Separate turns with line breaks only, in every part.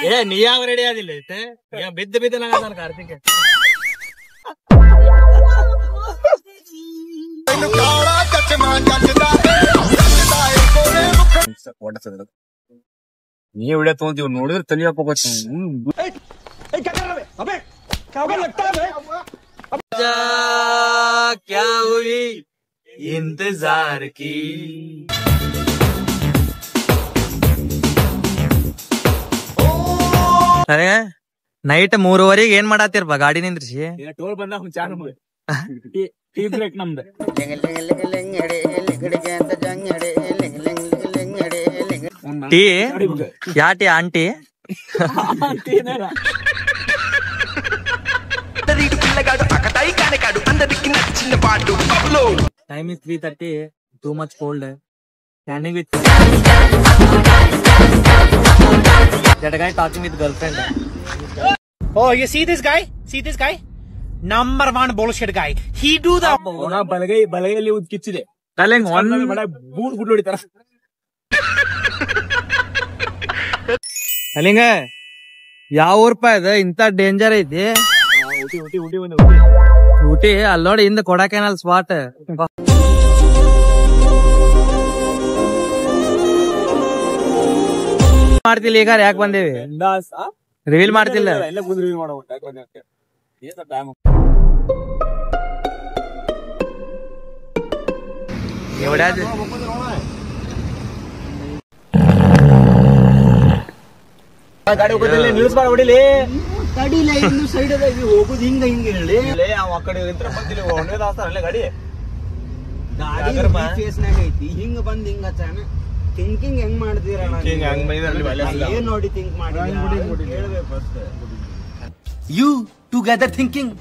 ಏ ನೀ ಯಾವ ರೆಡಿ ಆದಿಲ್ಲ ಐತೆ ಬಿದ್ದು ಬಿದ್ದು ನಂಗ ಕಾರ್ತಿಕ್ ನೀ ವಿಡಿಯೋ ತಗೊಂತೀವಿ ನೋಡಿದ್ರೆ ತಲೆ ಹಾಕೋಬೇಕು क्या हुई इंतजार की ಅರೆ ನೈಟ್ 3:30 ಏನ್ ಮಾಡಾತಿರ್ಪ ಗಾಡಿ ನಿಂದ್ರಿಸಿ ಟೋಲ್ ಬಂದ ಟೀ ಬ್ರೇಕ್ ನಮ್ದು ಟೀ ಯಾ tea aunty Time is 3:30. Too much cold. Standing with that guy talking with girlfriend.
Oh, you see this guy? See this guy? Number one bullshit guy. He do the.
ಬಲಗೈಯಲ್ಲಿ ಉದ್ ಕಿಚ್ಚಿದೆ ತಲೆಂಗ್ boot good ಹೊಡಿತಾರ ಅಲ್ಲಿಂಗ ಯಾವ ಊರ್ಪ ಇದೆ ಇಂತ danger ಐತಿ ಊಟಿ ಅಲ್ಲಿ ನೋಡಿ ಹಿಂದ ಕೊಡಾಕೆನಲ್ spot ಮಾಡ್ತಿಲ್ಲ ಈಗ ಯಾಕೆ ಬಂದೇವಿ ರಿವೀಲ್ ಮಾಡ್ತಿಲ್ಲ ಗಾಡಿ ಹೋಗೋದಿಲ್ಲ ನಿಲ್ಸ್ ಬಾರ ಹೊಡಿಲಿ ಗಾಡಿಲ್ಲ ಇನ್ನು ಸೈಡ್ ಅದ ಹೋಗುದು ಹಿಂಗ ಹಿಂಗ ಹೇಳಿ ಆ ಕಡೆ ಬಂದಿಲ್ಲ ಒಳ್ಳೆ ದಾಸ್ತಾರಲ್ಲ ಗಾಡಿ ಫೇಸ್ ನಾಗ ಐತಿ ಹಿಂಗ ಬಂದ್ ಹಿಂಗ ಚಾನ ಥಿಂಕಿಂಗ್ ಹೆಂಗ್ ಮಾಡ್ತೀರ ಏನ್ ನೋಡಿ ಥಿಂಕ್ ಮಾಡಿ
you together thinking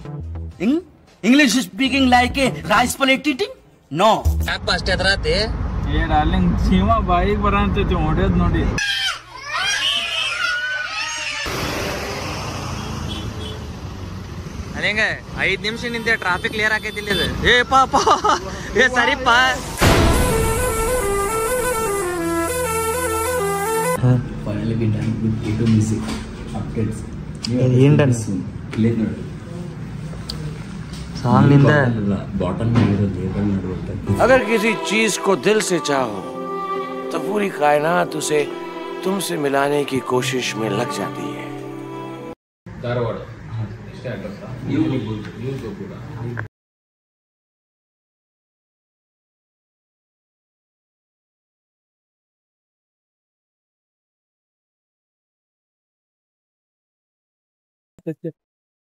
English speaking like a rice plate eating no
ಯಾಕೆ ಅಷ್ಟೇ ಅದ್ರಾತಿ
ಏ ಡಾರ್ಲಿಂಗ್ ಸೀಮಾ ಬಾಯಿಗೆ ಬರ ಅಂತೈತಿ ಹೊಡೆಯೋದ್ ನೋಡಿ
ಅದೇಂಗ 5 ನಿಮಿಷ ನಿಂತೆ ಟ್ರಾಫಿಕ್ ಕ್ಲಿಯರ್ ಆಕೈತಿಲ್ಲ ಇದು ಏ ಪಾಪ ಏ ಸರಿಪ್ಪ
Finally be done with A2 music updates.
Song ನಿಂದ
बॉटम में लेबल नडुತ್ತೆ
अगर किसी चीज को दिल से चाहो तो पूरी कायनात उसे तुमसे मिलाने की कोशिश में लग जाती है
ಧಾರವಾಡ ಇಷ್ಟೇ ಅಡ್ರೆಸ್ ನೀವು ಕೂಡ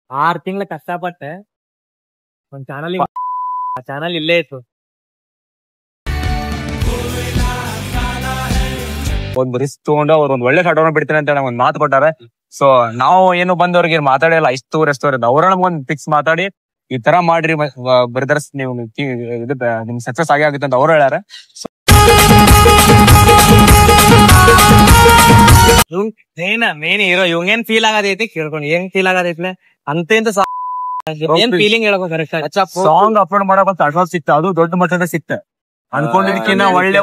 ಆರು ತಿಂಗಳ ಕಷ್ಟಪಟ್ಟೆ ಒಂದ್ ಚಾನಲ್ ಇಲ್ಲೇ ಇತ್ತು ಒಂದ್ ರಿಸ್ಕ್ ತಗೊಂಡು ಅವ್ರು ಒಂದ್ ಒಳ್ಳೆ ಶಾರ್ಟ್ ಬಿಡ್ತೀನಿ ಅಂತ ಒಂದ್ ಮಾತು ಕೊಟ್ಟಾರೆ ಸೊ ನಾವು ಏನು ಬಂದವ್ರಿಗೆ ಮಾತಾಡಿಲ್ಲ ಇಷ್ಟು ರೆಸ್ಟೋರೆಂಟ್ ಅವ್ರ ನಮ್ಗೊಂದ್ ಫಿಕ್ಸ್ ಮಾತಾಡಿ ಈ ತರ ಮಾಡ್ರಿ ಬ್ರದರ್ಸ್ ನೀವು ನಿಮ್ ಸಕ್ಸಸ್ ಆಗುತ್ತೆ ಅಂತ ಅವ್ರು ಹೇಳ್ಯಾರ ಮೇನ್ ಹೀರೋ ಇವಂಗೇನ್ ಫೀಲ್ ಆಗದೈತಿ ಕೇಳ್ಕೊಂಡು ಹೆಂಗ್ ಫೀಲ್ ಆಗದೈತ್ಲೆ ಅಂತ ಏನ್ ಫೀಲಿಂಗ್ ಹೇಳಕ್ ಕರೆಕ್ಟ್ ಸಾಂಗ್ ಅಪ್ಲೋಡ್ ಮಾಡಕ್ ಒಂದು ಅಡ್ವಾನ್ಸ್ ಸಿಕ್ತ ಅದು ದೊಡ್ಡ ಮಟ್ಟದ ಸಿಕ್ತ ಅನ್ಕೊಂಡಿದ್ಕಿನ್ನ ಒಳ್ಳೆ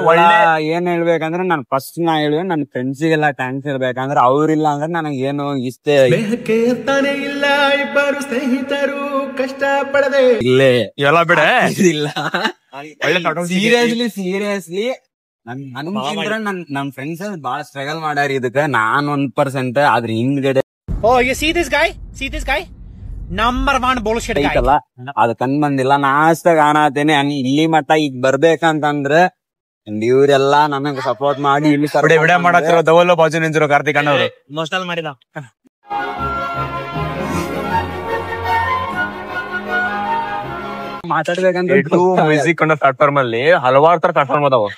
ಏನ್ ಹೇಳ್ಬೇಕಂದ್ರೆ ನಾನು ಫಸ್ಟ್ ನಾ ಹೇಳುವೆ ನನ್ನ ಫ್ರೆಂಡ್ಸಿಗೆಲ್ಲ ಥ್ಯಾಂಕ್ಸ್ ಹೇಳ್ಬೇಕಂದ್ರೆ ಅವ್ರಿಲ್ಲ ಅಂದ್ರೆ ನನಗೆ ಏನು ಇಷ್ಟೇ
ಇಲ್ಲ ಇಬ್ಬರು ಸ್ನೇಹಿತರು ಕಷ್ಟ ಪಡದೆ
ಇಲ್ಲೇ ಎಲ್ಲ ಬಿಡ
ಇಲ್ಲ ಸೀರಿಯಸ್ಲಿ ನನ್ಗಿಂತ ನನ್ ಫ್ರೆಂಡ್ಸ್ ಬಾಳ ಸ್ಟ್ರಗಲ್ ಮಾಡ್ಯಾರ ಇದಕ್ಕ ನಾನ್ 1% ಆದ್ರೆ ಹಿಂದ್ಗಡೆ
you see this guy? See this guy? Number one bullshit guy.
ಐತಲ್ಲ ಅದ್ ಕಣ್ ಬಂದಿಲ್ಲ ನಾಸ್ತಾಗ ಕಾಣತೇನೆ ಇಲ್ಲಿ ಮಟ್ಟ ಈಗ ಬರ್ಬೇಕಂತಂದ್ರೆ ಇವ್ರೆಲ್ಲಾ ನನಗ್ ಸಪೋರ್ಟ್ ಮಾಡಿ ಇಲ್ಲಿ
ವಿಡಿಯೋ ಮಾಡತ್ತಿರೋ ದವಲ್ಲ ಬಾಜು ನಿಂತಿರೋ ಕಾರ್ತಿಕ್ ಅಣ್ಣ ಅವರು ಮೋಸ್ಟಲ್ ಮಾಡಿದ
ಮಾತಾಡ್ಬೇಕಂದ್ರೆ
ಮ್ಯೂಸಿಕ್ ಅನ್ನೋ ಪ್ಲಾಟ್ಫಾರ್ಮ್ ಅಲ್ಲಿ ಹಲವಾರು ತರ ಪ್ಲಾಟ್ಫಾರ್ಮ್ ಅದಾವ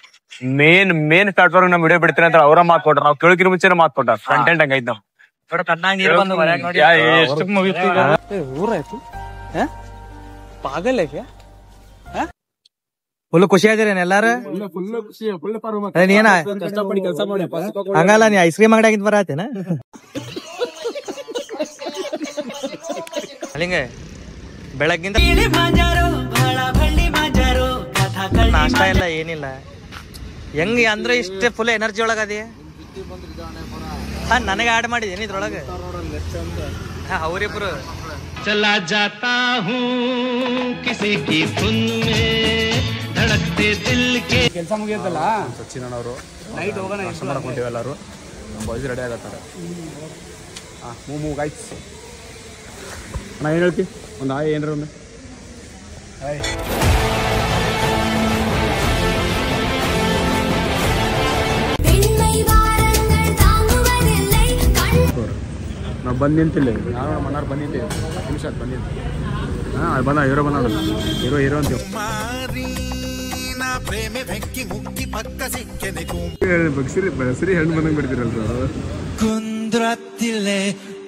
ಮೇನ್ ಪ್ಲಾಟ್ಫಾರ್ಮ್ ನಮ್ ವಿಡಿಯೋ ಬಿಡ್ತೀನಿ ಅಂತ ಅವ್ರ ಮಾತ್ ಕೊಟ್ರ ನಾವ್ ಕೇಳಕಿರೋ ಮುಂಚೆ ಮಾತ್ ಕೊಟ್ಟ ಕಂಟೆಂಟ್ ಹಂಗೈತ್ ನಾವ್
ಪಾಗಲ್
ಫುಲ್ ಖುಷಿ ಆಗಿರೇನ ಎಲ್ಲಾರು ಏನ ಹಂಗಲ್ಲ ನೀ ಐಸ್ ಕ್ರೀಮ್ ಅಂಗಡಿ ಬರತ್ತೇನ ಅಲ್ಲಿಂಗ ಬೆಳಗ್ಗಿಂದ ನಾಷ್ಟ ಇಲ್ಲ ಏನಿಲ್ಲ ಹೆಂಗ ಅಂದ್ರೆ ಇಷ್ಟೇ ಫುಲ್ ಎನರ್ಜಿ ಒಳಗದೆ
ನನಗೆ ಆಡ್ ಮಾಡಿದೇನಿ ಇದ್ರೊಳಗೆ ಅವರಿಬ್ರು
चला जाता हूँ किसी की धुन में धड़कते दिल के
ಕೆಲಸ ಮುಗಿಯುತ್ತಲ್ಲ
ಸಚಿನ್ ಅವರು
ನೈಟ್ ಹೋಗೋಣ
ಮಾಡ್ಕೊಂತೀವಿ ಎಲ್ಲರೂ ನಮ್ಮ ಬಾಯ್ಸ್ ರೆಡಿ ಆಗತ್ತಾರೆ. ಮೂವ್ ಗೈಸ್ ನಾ ಏನು ಹೇಳ್ತಿ ಒಂದು ಏನ್ರ ಒಂದು ನಾವು ಬಂದು ನಿಂತಿಲ್ಲ ನಾನು ನಮ್ಮ ಅಣ್ಣಾರು ಬಂದು ನಿಂತೀವಿ 10 ನಿಮಿಷ ಆಯ್ತು ಬಂದು ನಿಂತು. ಅದು ಬಂದ ಹೀರೋ ಬಂದ ಹೀರೋ ಅಂತೀವಿ ಬಸ್ರಿ ಹೆಣ್ಣು ಬಂದಂಗೆ ಬಿಡ್ತೀರಲ್ರ
ಕುಂದ್ರತ್ತಿಲೆ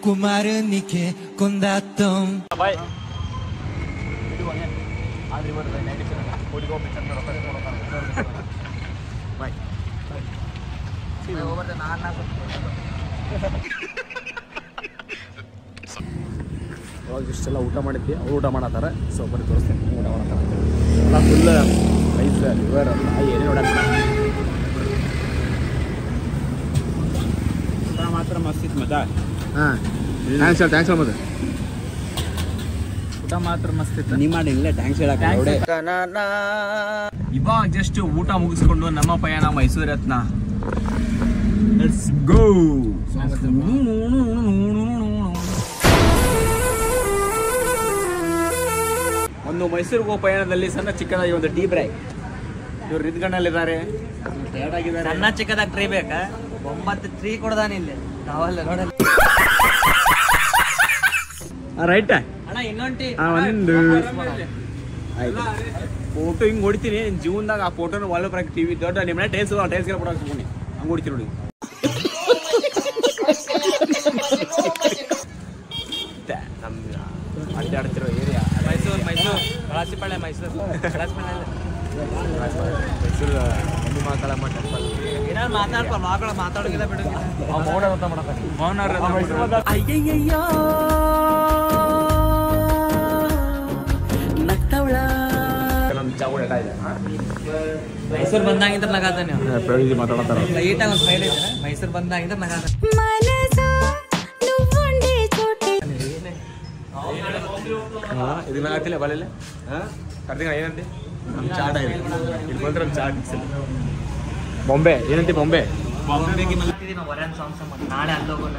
ಕುಮಾರನಿಕೆ ಕುಂದಾತಂ
ಬಾಯ್ ಅವಾಗ ಇಷ್ಟೆಲ್ಲ ಊಟ ಮಾಡಿದ್ವಿ ಅವ್ರು ಊಟ ಮಾಡತ್ತಾರೆ. ಸೊ ಬರೀ ತೋರಿಸ್ತೀನಿ ಊಟ ಮಾಡತ್ತಾರೆ ಎಲ್ಲ ಫುಲ್ ರೈಸ್ ಲಿವರ್ ಏನೇ ನೋಡೋಣ
ಊಟ ಮಾತ್ರ ಮಸ್ತ್ ಇತ್ತು ಮತ್ತ.
ಹಾಂ ಥ್ಯಾಂಕ್ಸ್ ಮತ್ತೆ
ಊಟ ಮಾತ್ರ ಮಸ್ತ್ ಇತ್ತು. ನೀ ಮಾಡಿಲ್ಲ ಥ್ಯಾಂಕ್ಸ್ ಹೇಳಕ್ಕೆ. ಇವಾಗ ಜಸ್ಟ್ ಊಟ ಮುಗಿಸ್ಕೊಂಡು ನಮ್ಮ ಪಯಣ ಮೈಸೂರು ರತ್ನ. Let's go. ಒಂದು ಮೈಸೂರಿಗೆ ಹೋಗೋ ಪಯಣದಲ್ಲಿ ಸಣ್ಣ ಚಿಕ್ಕದಾಗಿ ಒಂದು ಟೀ ಬ್ರೇಕ್. ಇವ್ರು ನಿಂತ್ಕೊಂಡಲ್ಲಿದ್ದಾರೆ, ಟಯರ್ಡ್ ಆಗಿದ್ದಾರೆ.
ಸಣ್ಣ ಚಿಕ್ಕದಾಗ ಟ್ರೀ ಬೇಕಾ? 9 ಟ್ರೀ ಕೊಡ್ದಾನ ಇಲ್ಲಿ ನಾವಲ್ಲ ನೋಡಲ್ಲ.
ರೈಟ್
ಅಣ್ಣ ಇನ್ನೊಂದು ಟೀ
ಒಂದು ಆಯ್ತು. ಫೋಟೋ ಹಿಂಗೆ ಹೊಡಿತೀನಿ ಜೀವನದಾಗ. ಆ ಫೋಟೋನ ಒಳ್ಳೆ ಬರಕ್ಕೆ ಟಿವಿ ದೊಡ್ಡ ನಿಮ್ಮ ಮನೆ ಟೈಲ್ಸ್ ಟೈಲ್ಸ್ಗೆ ಕೊಡೋಕೆ ಹಂಗೆ ಹೊಡಿತೀನಿ ನೋಡಿ. ಅಡ್ಡಾಡ್ತಿರೋ ಏರಿಯಾ
ಮೈಸೂರು ಕಳಸಿಪಾಳ್ಯ ಮೈಸೂರು
ಒಂದು ಮಾತಾಡಮ್ಮ ಟೆಂಪಲ್
ಏನಾದ್ರು ಮಾತಾಡ್ಪ ಮಾತಾಡೋಗಿಲ್ಲ ಬಿಡೋಗಿಲ್ಲ.
ಅಯ್ಯಯ್ಯಯ್ಯೋ ನಗ್ತಾವಳ.
ನಮ್ಮ ಚಾವು ಡೇಟಾ ಇದೆ.
ಮೈಸೂರು ಬಂದಾಗಿಂದ ನಗಾದ ನೀವು
ಪ್ರವೀಜಿ ಮಾತಾಡ್ತಾರೆ.
ಲೈಟಾಗಿ ಒಂದು ಸ್ಮೈಲ್ ಐತೆ. ಮೈಸೂರು ಬಂದಾಗಿಂದ ನಗಾದ.
ಇದನ್ನ ಆಗ್ತಿಲ್ಲ ಬಲ್ಲ ಕಾರ್ತಿಕ ಏನಂತೆ ನಮ್ಮ ಚಾಟ್ ಆಗಿದೆ. ಇಲ್ಲಿ ಬಂದ್ರೆ ನಮ್ಮ ಚಾಟ್ ಬಾಂಬೆ ಏನಂತೆ ಬಾಂಬೆ
ನಾಳೆ ಅಲ್ಲಿ ಹೋಗೋಣ.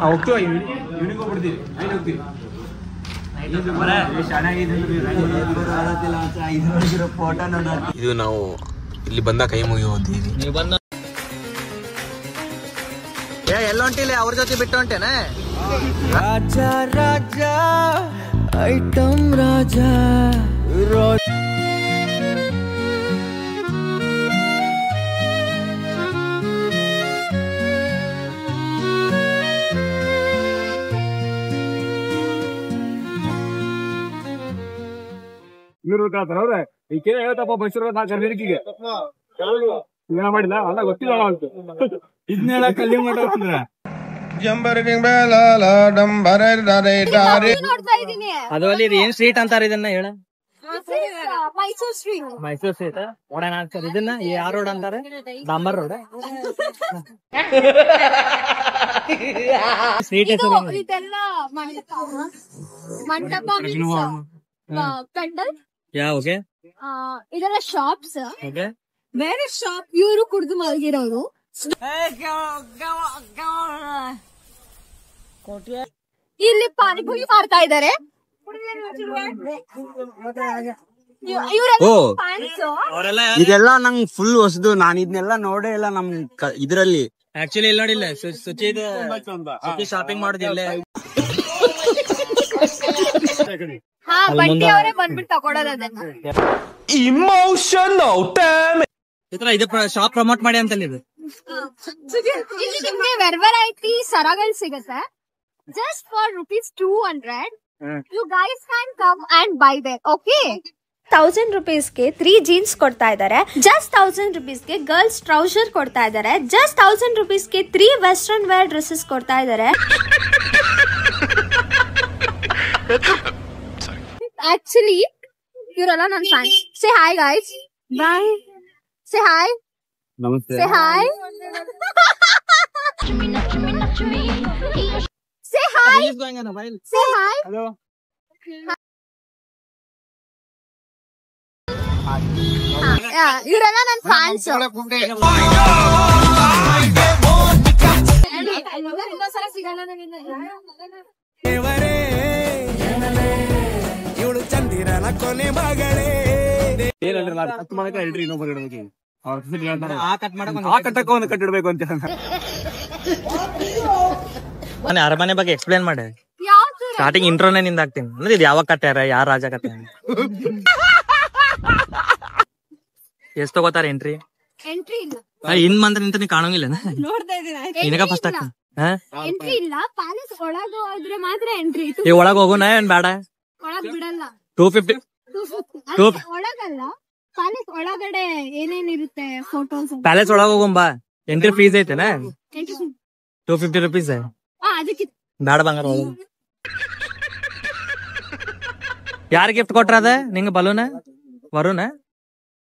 ಹೋಗ್ತೀವಿ ಇವ್ನಿಗೆ ಹೋಗ್ಬಿಡ್ತೀವಿ ಐದು ಹೋಗ್ತೀವಿ. ಇದು ನಾವು ಇಲ್ಲಿ ಬಂದ ಕೈ ಮುಗಿ ಹೋಗ್ತೀವಿ.
ನೀವು ಬಂದ ಎಲ್ಲ ಹೊಂಟಿಲ್ಲ ಅವ್ರ ಜೊತೆ ಬಿಟ್ಟು ಹೊಂಟೇನೆ. ರಾಜ ರಾಜ ಐಟಮ್ ರಾಜ
ಅವ್ರೆ ಈ ಕೇಳಿ ಹೇಳ್ತಪ್ಪ ಮೈಸೂರು ನಾ ಕರ್ನಾಟಕಿಗೆ ಏನ ಮಾಡಿಲ್ಲ ಅಲ್ಲ ಗೊತ್ತಿಲ್ಲ ಅಂತ ಇದನ್ನ ಹೇಳಕ್ ಅಲ್ಲಿ ಮಾತಾಡ್ತಿದ್ರ.
ಅದು ಅಲ್ಲಿ ಏನ್ ಸ್ಟ್ರೀಟ್ ಅಂತಾರ ಇದನ್ನ ಹೇಳ?
ಮೈಸೂರು
ಸ್ಟ್ರೀಟ್ ಓಡಾನ ಅಂತಾರ ಇದನ್ನ. ಯಾವ ರೋಡ್ ಅಂತಾರೆ? ಡಾಂಬರ್ ರೋಡ್. ಸ್ಟ್ರೀಟ್ ಹೆಸರು
ಮಂಟಪ ಪೆಂಡಲ್.
ಓಕೆ
ಇದೆಲ್ಲ ಶಾಪ್ಸ್.
ಓಕೆ
ಬೇರೆ ಶಾಪ್ ಇವರು ಕುಡ್ದು ಮಲಗಿರೋರು. ಇಲ್ಲಿ ಪಾನಿಪುರಿ ಮಾಡ್ತಾ ಇದ್ದಾರೆ.
ಇದೆಲ್ಲ ನಂಗ್ ಫುಲ್ ಹೊಸದು. ನಾನು ಇದನ್ನೆಲ್ಲ ನೋಡೇ ಇಲ್ಲ ನಮ್ ಇದ್ರಲ್ಲಿ.
ಆಕ್ಚುಲಿ ಇಲ್ಲಿ ನೋಡಿಲ್ಲ ಸುಚಿ ಶಾಪಿಂಗ್ ಮಾಡೋದಿಲ್ಲ.
ಹಾ ಬಟ್ಟಿ ಅವರೇ ಬಂದ್ಬಿಟ್ಟು ತಗೊಳೋದು ಅದನ್ನ.
ಇದು ಶಾಪ್ ಪ್ರಮೋಟ್ ಮಾಡಿ ಅಂತ ಇದು.
ಇಲ್ಲಿ ನಿಮ್ಗೆ ವೆರೈಟಿ ಸರಗಳು ಸಿಗುತ್ತೆ. Just for ₹200 you guys can come and buy there. Okay 1000 rupeesಗೆ 3 ಜೀನ್ಸ್ ಕೊಡ್ತಾ ಇದ್ದಾರೆ. ಜಸ್ಟ್ 1000 rupeesಗೆ ಗರ್ಲ್ಸ್ ಟ್ರೌಸರ್ ಕೊಡ್ತಾ ಇದ್ದಾರೆ. ಜಸ್ಟ್ 1000 rupeesಗೆ 3 ವೆಸ್ಟರ್ನ್ ವೇರ್ ಡ್ರೆಸ್ಸಸ್ ಕೊಡ್ತಾ ಇದ್ದಾರೆ. ಆಕ್ಚುಲಿ ಇವರೆಲ್ಲ ನನ್ನ fans. Say hi guys. Bye. Say hi.
ನಮಸ್ತೆ.
Say hi. Say hi. Say hi.
Hello.
ಇವರೆಲ್ಲ ನನ್ನ ಫ್ಯಾನ್ಸ್. ಇನ್ನೊಂದ್ಸಲ ಸಿಗೋಣ
ಇವಳು ಚಂದಿರನ ಕೊನೆ ಮಗಳೇ.
ಹೇಳ್ರಿ ಇನ್ನೊಬ್ಬರು ಇಡ್ಬೇಕು. ಆ ಕಟ್ಟಕ್ಕೆ ಒಂದು ಕಟ್ಟಿಡ್ಬೇಕು ಅಂತ
ನಾನು ಅರಮನೆ ಬಗ್ಗೆ ಎಕ್ಸ್ಪ್ಲೇನ್ ಮಾಡಿ
ಯಾವ್ದು
ಸ್ಟಾರ್ಟಿಂಗ್ ಇಂಟ್ರೋನೇ ನಿಂದ ಹಾಕ್ತೀನಿ ಅಂದ್ರೆ ಇದು ಯಾವಾಗ ಕಟ್ಟ್ಯಾರ ಯಾರ ರಾಜ ಕಟ್ಟ್ಯಾರ ಎಷ್ಟ್ ತಗೋತಾರ ಎಂಟ್ರಿ
ಎಂಟ್ರಿ ಇಲ್ಲ.
ಇನ್ ಮಂತ್ರ ನಿಂತ ನೀ ಕಾಣಂಗಿಲ್ಲ
ನೋಡ್ತಾ ಇದ್ದೀನಿ.
ನಿನಗ ಫಸ್ಟ್ ಆಗ್ತ
ಎಂಟ್ರಿ ಇಲ್ಲ. ಪ್ಯಾಲೇಸ್ ಒಳಗ ಹೋದ್ರೆ ಮಾತ್ರ ಎಂಟ್ರಿ.
ಈ ಒಳಗ್ ಹೋಗೋಣ ಏನ್ ಬೇಡ
ಒಳಗ್ ಬಿಡಲ್ಲ.
250
ಒಳಗಲ್ಲ, ಪ್ಯಾಲೇಸ್ ಒಳಗಡೆ ಏನೇನಿರುತ್ತೆ ಫೋಟೋಸ್.
ಪ್ಯಾಲೇಸ್ ಒಳಗ್ ಹೋಗೋಂಬಾ ಎಂಟ್ರಿ ಫೀಸ್ ಐತೆನ 250 rupees
ಅದಕ್ಕೆ
ಬೇಡ ಬಂಗಾರ ಒಳಗ. ಯಾರ ಗಿಫ್ಟ್ ಕೊಟ್ರ ಅದ ನಿಂಗ ಬಲೂನ ವರುಣ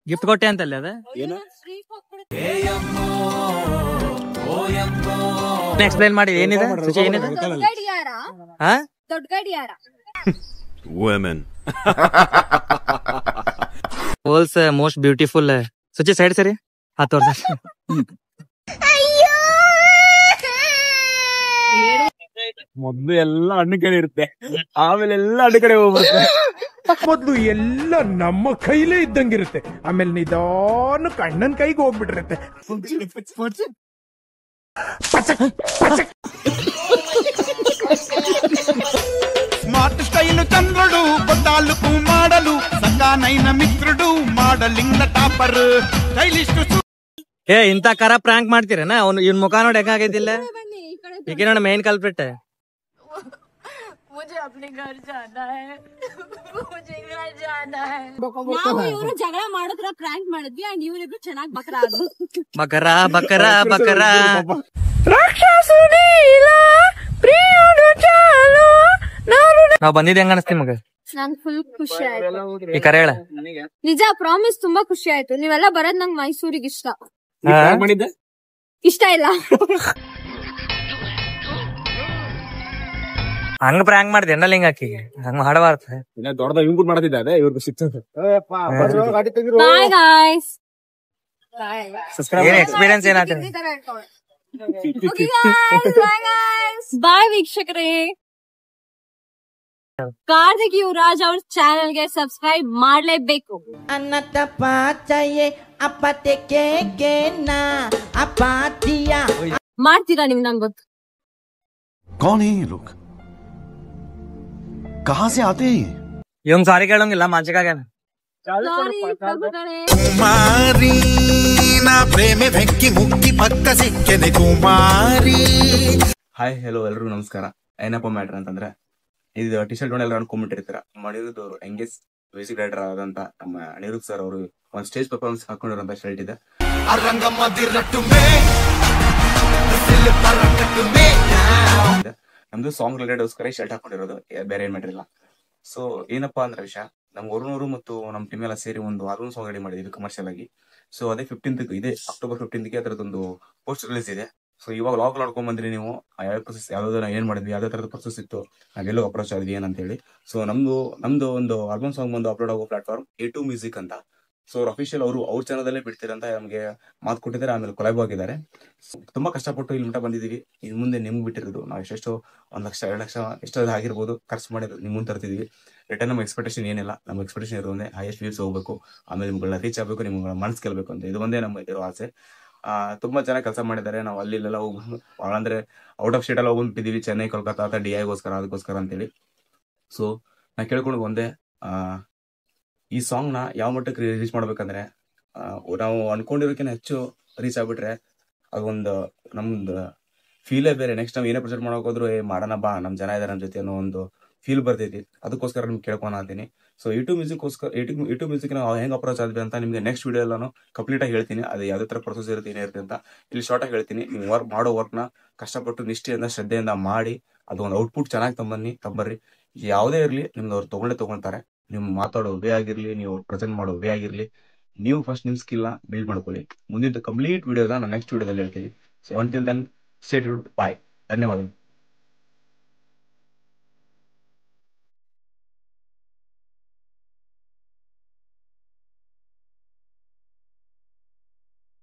ಗಿಫ್ಟ್ ಕೊಟ್ಟೆ ಅಂತಲ್ಲ ಅದ ಎಕ್ಸ್ಪ್ಲೈನ್ ಮಾಡಿ ಏನಿದೆ ಸುಚಿ ಏನಿದೆ
ದೊಡ್ಡ ಗಡಿಯಾರ.
ಹಾ
ದೊಡ್ಡ ಗಡಿಯಾರ.
ವರ್ಲ್ಡ್ಸ್ ಮೋಸ್ಟ್ ಬ್ಯೂಟಿಫುಲ್ ಸುಚಿ ಸೈಡ್ ಸರಿ 10 ವರ್ಷ
ಮೊದ್ಲು ಎಲ್ಲ ಹಣ್ಣು ಕಡೆ ಇರುತ್ತೆ, ಆಮೇಲೆ ಎಲ್ಲ ಹಣ್ಣು ಕಡೆ ಹೋಗ್ಬರುತ್ತೆ.
ಮೊದ್ಲು ಎಲ್ಲ ನಮ್ಮ ಕೈಲೇ ಇದ್ದಂಗಿರುತ್ತೆ, ಆಮೇಲೆ ನಿಧಾನಕ್ಕೆ ಅಣ್ಣನ್ ಕೈಗೆ ಹೋಗ್ಬಿಟ್ಟಿರುತ್ತೆ.
ಸ್ಮಾರ್ಟ್ ಸ್ಟೈಲ್ ಚಂದ್ರುಡು ಗೊತ್ತಾಲುಕು ಮಾಡಲು ಸಂಗಾನೈನ ಮಿತ್ರುಡು ಮಾಡಲಿಂಗ ಟಾಪರ್ ಸ್ಟೈಲಿಸ್ಟ್.
ಏ ಇಂತ ಕರ ಪ್ರಾಂಕ್ ಮಾಡ್ತೀರೇನ ಅವ್ನು ಇವ್ನ ಮುಖ ನೋಡಿ ಹೆಂಗಾಗೈತಿಲ್ಲ ಈಗ ನೋಡ ಮೇನ್ ಕಲ್ಪಿಟ್ಟೆ
ನಾವು ಇವರು ಜಗಳ ಮಾಡಿದ್ರ ಪ್ರಾಂಕ್ ಮಾಡಿದ್ವಿ ಅಂಡ್ ಇವರಿಬ್ರು ಚೆನ್ನಾಗಿ ಬಕರ ಆದ್ರು.
ಬಕರ ಬಕರ ಬಕರ ನಾವ್ ಬಂದಿದ್ ಹೆಂಗ ಅನಸ್ತಿ ಮಗ
ನಂಗ್ ಫುಲ್ ಖುಷಿ ಆಯ್ತು.
ಈ ಕರೆ ಹೇಳ
ನಿಜ ಪ್ರಾಮಿಸ್ ತುಂಬಾ ಖುಷಿ ಆಯ್ತು. ನೀವೆಲ್ಲ ಬರೋದ್ ನಂಗ್ ಮೈಸೂರಿಗೆ ಇಷ್ಟ. ಇಷ್ಟ ಇಲ್ಲ.
ಹಂಗ ಪ್ರಾಂಕ್ ಮಾಡ್ದೆ ಎಣ್ಣ ಲಿಂಗ್ ಹಾಕಿ ಹಂಗ ಮಾಡಬಾರ್ದ
ದೊಡ್ಡದ ಇಂಪುಟ್ ಮಾಡ್ತಿದ್ದಾರೆ ಇವ್ರಿಗೆ ಸಿಗ್ತದೆ.
Bye guys.
ಏನ್ ಎಕ್ಸ್ಪೀರಿಯನ್ಸ್ ಏನಾಯ್ತು
ಬಾಯ್ ವೀಕ್ಷಕರೇ. ಕಾರ್ತಿಕ್ ಯುವರಾಜ್ ಅವ್ರ ಚಾನೆಲ್ಗೆ ಸಬ್ಸ್ಕ್ರೈಬ್ ಮಾಡ್ಲೇಬೇಕು. ಮಾಡ್ತೀರಾ ನಿಮ್ ನಂಗೆ ಗೊತ್ತು.
कौन है ये लोग? कहाँ से आते हैं?
ಇವಂಗ್ ಸಾರಿ ಕೇಳಂಗಿಲ್ಲ ಮಾಂಚಕಾಗ್ಯಾನ
ಸಾರಿ ಪ್ರಭುಗಳೇ.
ಕುಮಾರಿ ನಾ ಪ್ರೇಮೆ ಬೆಂಕಿ ಮುಕ್ಕಿ ಪಕ್ಕ ಸಿಕ್ಕನೆ ಕುಮಾರಿ.
ಹಾಯ್ ಹೆಲೋ ಎಲ್ರಿಗೂ ನಮಸ್ಕಾರ. ಏನಪ್ಪ ಮ್ಯಾಟ್ರ್ ಅಂತಂದ್ರೆ ಇದು ಟಿ ಶರ್ಟ್ ಎಲ್ಲ ಅನ್ಕೊಂಡ್ಬಿಟ್ಟಿರ್ತೀರ. ಮಾಡಿರೋದು ಎಂಗೇಜ್ ಮ್ಯೂಸಿಕ್ ಡೈರೆಕ್ಟರ್ ಆದಂತ ನಮ್ಮ ಅನಿರುದ್ಧ್ ಸರ್ ಅವರು ಒಂದ್ ಸ್ಟೇಜ್ ಪರ್ಫಾರ್ಮೆನ್ಸ್ ಹಾಕೊಂಡಿರೋಂತ ಶರ್ಟ್ ಇದೆ. ನಮ್ದು ಸಾಂಗ್ ರಿಲೇಟೆಡ್ಗೋಸ್ಕರ ಶರ್ಟ್ ಹಾಕೊಂಡಿರೋದು, ಬೇರೆ ಏನ್ ಮ್ಯಾಟ್ರ್ ಇಲ್ಲ. ಸೊ ಏನಪ್ಪಾ ಅಂದ್ರೆ ವಿಷಯ, ನಮ್ ವರುಣ್ ಮತ್ತು ನಮ್ ಟೀಮ್ ಎಲ್ಲ ಸೇರಿ ಒಂದು ಆಲ್ಬಮ್ ಸಾಂಗ್ ರೆಡಿ ಮಾಡಿದ್ವಿ ಕಮರ್ಷಿಯಲ್ ಆಗಿ. ಸೊ ಅದೇ 15th ಇದೆ, ಅಕ್ಟೋಬರ್ 15ಗೆ ಅದರದೊಂದು ಪೋಸ್ಟ್ ರಿಲೀಸ್ ಇದೆ. ಸೊ ಇವಾಗ ಲಾಗ್ ನೋಡ್ಕೊಂಡ್ ಬಂದ್ರಿ ನೀವು ಯಾವ ಪ್ರೊಸೆಸ್ ಯಾವ್ದಾರ ಏನ್ ಮಾಡಿದ್ವಿ, ಯಾವ್ದೇ ತರದ ಪ್ರೊಸೆಸ್ ಇತ್ತು, ನಾವೆಲ್ಲೋ ಅಪ್ರೋಚ್ ಆದ್ವಿ ಏನಂತ ಹೇಳಿ. ಸೊ ನಮ್ದು ಒಂದು ಆಲ್ಬಮ್ ಸಾಂಗ್ ಬಂದು ಅಪ್ಲೋಡ್ ಆಗೋ ಪ್ಲಾಟ್ಫಾರ್ಮ್ A2 Music ಅಂತ. ಸೊ ಅವ್ರ ಅಫಿಷಿಯಲ್ ಅವ್ರ ಚಾನಲ್ ಬಿಡ್ತೀರಂತ ನಮಗೆ ಮಾತು ಕೊಟ್ಟಿದ್ದಾರೆ. ಆಮೇಲೆ ಕೊಲಾಬ್ ಆಗಿದ್ದಾರೆ. ತುಂಬಾ ಕಷ್ಟಪಟ್ಟು ಇಲ್ಲಿ ಮಟ್ಟ ಬಂದಿದೀವಿ. ಇನ್ ಮುಂದೆ ನಿಮ್ಗೆ ಬಿಟ್ಟಿರೋದು ನಾವು ಎಷ್ಟೆಷ್ಟೋ 1 ಲಕ್ಷ 2 ಲಕ್ಷ ಎಷ್ಟಾದ್ರು ಆಗಿರ್ಬೋದು ಖರ್ಚು ಮಾಡಿ ನಿಮ್ ಮುಂದೆ ತರ್ತಿದೀವಿ. ರಿಟರ್ನ್ ನಮ್ಮ ಎಕ್ಸ್ಪೆಕ್ಟೇಷನ್ ಏನಿಲ್ಲ. ನಮ್ಮ ಎಕ್ಸ್ಪೆಕ್ಟೇಷನ್ ಇರೋದೇ ಹೈಯೆಸ್ಟ್ ವ್ಯೂಸ್ ಹೋಗ್ಬೇಕು, ಆಮೇಲೆ ನಿಮ್ಗಳನ್ನ ರೀಚ್ ಆಗ್ಬೇಕು, ನಿಮ್ಗಳ ಮನಸ್ಸು ಗೆಲ್ಬೇಕು ಅಂತ. ಇದು ಒಂದೇ ನಮ್ಮ ಇರೋ ಆಸೆ. ತುಂಬಾ ಚೆನ್ನಾಗಿ ಕೆಲಸ ಮಾಡಿದ್ದಾರೆ. ನಾವು ಅಲ್ಲಿಲ್ಲ ಹೋಗ್ಬೋದು, ಭಾಳ ಅಂದ್ರೆ ಔಟ್ ಆಫ್ ಸ್ಟೇಟ್ ಎಲ್ಲ ಹೋಗ್ಬಿಟ್ಟಿದೀವಿ, ಚೆನ್ನೈ, ಕೋಲ್ಕತ್ತಾ ಅಥವಾ DIಗೋಸ್ಕರ ಅದಕ್ಕೋಸ್ಕರ ಅಂತೇಳಿ. ಸೊ ನಾ ಕೇಳ್ಕೊಂಡು ಒಂದೇ, ಈ ಸಾಂಗ್ ನ ಯಾವ ಮಟ್ಟಕ್ಕೆ ರೀಚ್ ಮಾಡ್ಬೇಕಂದ್ರೆ, ನಾವು ಅನ್ಕೊಂಡಿರೋಕಿನ ಹೆಚ್ಚು ರೀಚ್ ಆಗ್ಬಿಟ್ರೆ ಅದೊಂದು ನಮ್ದು ಫೀಲೇ ಬೇರೆ. ನೆಕ್ಸ್ಟ್ ನಾವು ಏನೇ ಪ್ರೊಜೆಕ್ಟ್ ಮಾಡೋಕೆ ಹೋದ್ರು ಮಾಡೋಣ ಬಾ, ನಮ್ ಜನ ಇದಾರೆ ನಮ್ಮ ಜೊತೆ ಅನ್ನೋ ಒಂದು ಫೀಲ್ ಬರ್ತೈತಿ. ಅದಕ್ಕೋಸ್ಕರ ನಿಮ್ಗೆ ಕೇಳ್ಕೊತೀನಿ. ಸೊ A2 ಮ್ಯೂಸಿಕ್ ನಾವು ಹೆಂಗ್ ಅಪ್ರೋಚ್ ಆದ್ವಿ ಅಂತ ನಿಮ್ಗೆ ನೆಕ್ಸ್ಟ್ ವಿಡಿಯೋ ಎಲ್ಲಾನು ಕಂಪ್ಲೀಟ್ ಆಗಿ ಹೇಳ್ತೀನಿ. ಅದು ಯಾವ್ದೇ ತರ ಪ್ರೊಸೆಸ್ ಇರುತ್ತೆ, ಏನಿರುತ್ತೆ ಅಂತ ಇಲ್ಲಿ ಶಾರ್ಟ್ ಆಗಿ ಹೇಳ್ತೀನಿ. ನೀವು ಮಾಡೋ ವರ್ಕ್ನ ಕಷ್ಟಪಟ್ಟು ನಿಷ್ಠೆಯಿಂದ ಶ್ರದ್ಧೆಯಿಂದ ಮಾಡಿ ಅದು ಒಂದು ಔಟ್ಪುಟ್ ಚೆನ್ನಾಗಿ ತಂಬರ್ರಿ. ಯಾವುದೇ ಇರ್ಲಿ ನಿಮ್ದು ಅವ್ರು ತಗೊಳ್ತಾರೆ. ನೀವು ಮಾತಾಡೋ ವೇ ಆಗಿರ್ಲಿ, ನೀವು ಪ್ರೆಸೆಂಟ್ ಮಾಡೋ ವೇ ಆಗಿರ್ಲಿ, ನೀವು ಫಸ್ಟ್ ನಿಮ್ ಸ್ಕಿಲ್ ನ ಬಿಲ್ಡ್ ಮಾಡ್ಕೊಳ್ಳಿ. ಮುಂದಿನ ಕಂಪ್ಲೀಟ್ ವಿಡಿಯೋದ ನಾನು ನೆಕ್ಸ್ಟ್ ವಿಡಿಯೋದಲ್ಲಿ ಹೇಳ್ತೀನಿ. So until then stay tuned. Bye. ಧನ್ಯವಾದಗಳು.